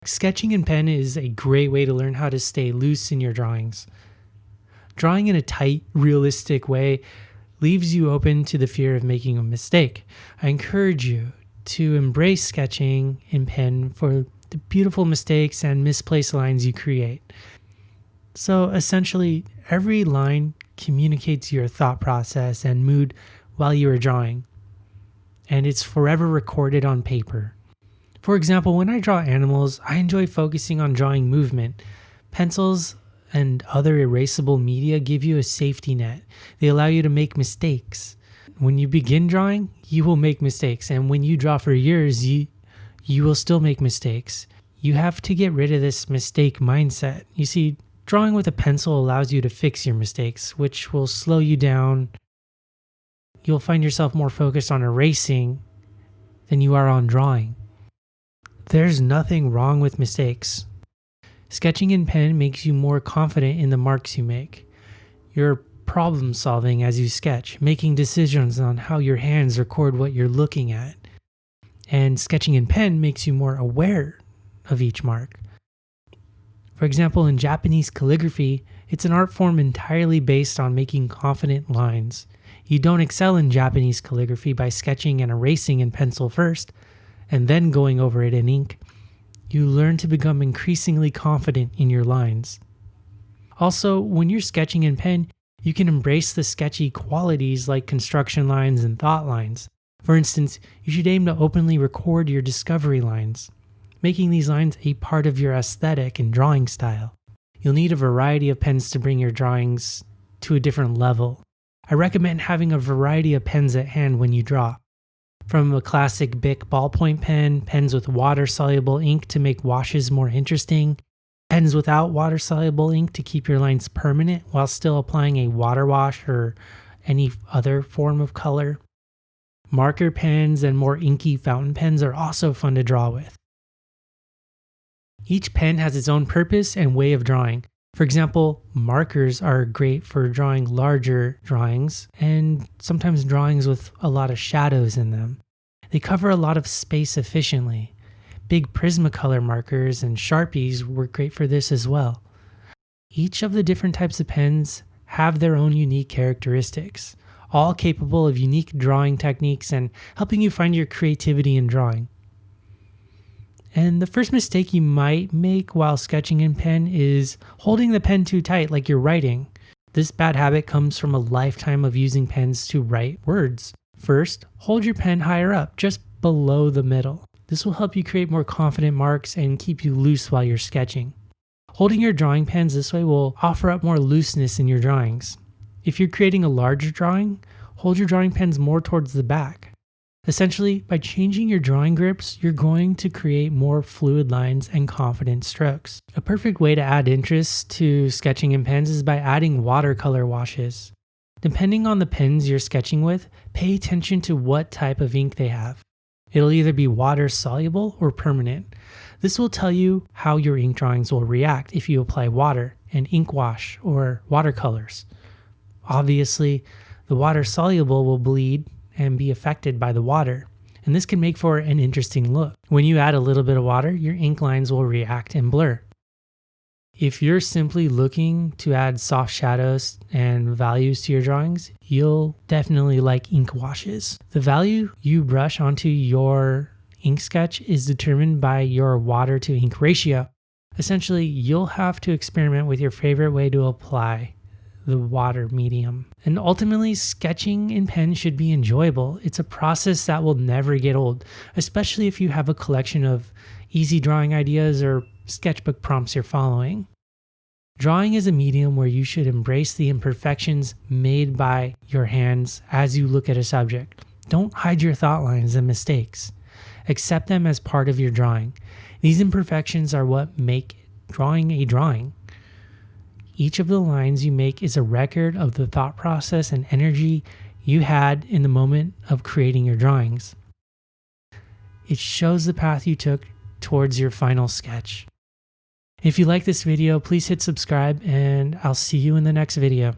Sketching in pen is a great way to learn how to stay loose in your drawings. Drawing in a tight, realistic way leaves you open to the fear of making a mistake. I encourage you to embrace sketching in pen for the beautiful mistakes and misplaced lines you create. So essentially, every line communicates your thought process and mood while you are drawing, and it's forever recorded on paper. For example, when I draw animals, I enjoy focusing on drawing movement. Pencils and other erasable media give you a safety net. They allow you to make mistakes. When you begin drawing, you will make mistakes, and when you draw for years, you will still make mistakes. You have to get rid of this mistake mindset. You see, drawing with a pencil allows you to fix your mistakes, which will slow you down. You'll find yourself more focused on erasing than you are on drawing. There's nothing wrong with mistakes. Sketching in pen makes you more confident in the marks you make. You're problem solving as you sketch, making decisions on how your hands record what you're looking at. And sketching in pen makes you more aware of each mark. For example, in Japanese calligraphy, it's an art form entirely based on making confident lines. You don't excel in Japanese calligraphy by sketching and erasing in pencil first, and then going over it in ink. You learn to become increasingly confident in your lines. Also, when you're sketching in pen, you can embrace the sketchy qualities like construction lines and thought lines. For instance, you should aim to openly record your discovery lines, making these lines a part of your aesthetic and drawing style. You'll need a variety of pens to bring your drawings to a different level. I recommend having a variety of pens at hand when you draw. From a classic Bic ballpoint pen, pens with water-soluble ink to make washes more interesting, pens without water-soluble ink to keep your lines permanent while still applying a water wash or any other form of color. Marker pens and more inky fountain pens are also fun to draw with. Each pen has its own purpose and way of drawing. For example, markers are great for drawing larger drawings and sometimes drawings with a lot of shadows in them. They cover a lot of space efficiently. Big Prismacolor markers and Sharpies work great for this as well. Each of the different types of pens have their own unique characteristics, all capable of unique drawing techniques and helping you find your creativity in drawing. And the first mistake you might make while sketching in pen is holding the pen too tight like you're writing. This bad habit comes from a lifetime of using pens to write words. First, hold your pen higher up, just below the middle. This will help you create more confident marks and keep you loose while you're sketching. Holding your drawing pens this way will offer up more looseness in your drawings. If you're creating a larger drawing, hold your drawing pens more towards the back. Essentially, by changing your drawing grips, you're going to create more fluid lines and confident strokes. A perfect way to add interest to sketching in pens is by adding watercolor washes. Depending on the pens you're sketching with, pay attention to what type of ink they have. It'll either be water soluble or permanent. This will tell you how your ink drawings will react if you apply water, and ink wash, or watercolors. Obviously, the water soluble will bleed and be affected by the water, and this can make for an interesting look. When you add a little bit of water, your ink lines will react and blur. If you're simply looking to add soft shadows and values to your drawings, you'll definitely like ink washes. The value you brush onto your ink sketch is determined by your water to ink ratio. Essentially, you'll have to experiment with your favorite way to apply the water medium. And ultimately, sketching in pen should be enjoyable. It's a process that will never get old, especially if you have a collection of easy drawing ideas or sketchbook prompts you're following. Drawing is a medium where you should embrace the imperfections made by your hands as you look at a subject. Don't hide your thought lines and mistakes. Accept them as part of your drawing. These imperfections are what make drawing a drawing. Each of the lines you make is a record of the thought process and energy you had in the moment of creating your drawings. It shows the path you took towards your final sketch. If you like this video, please hit subscribe, and I'll see you in the next video.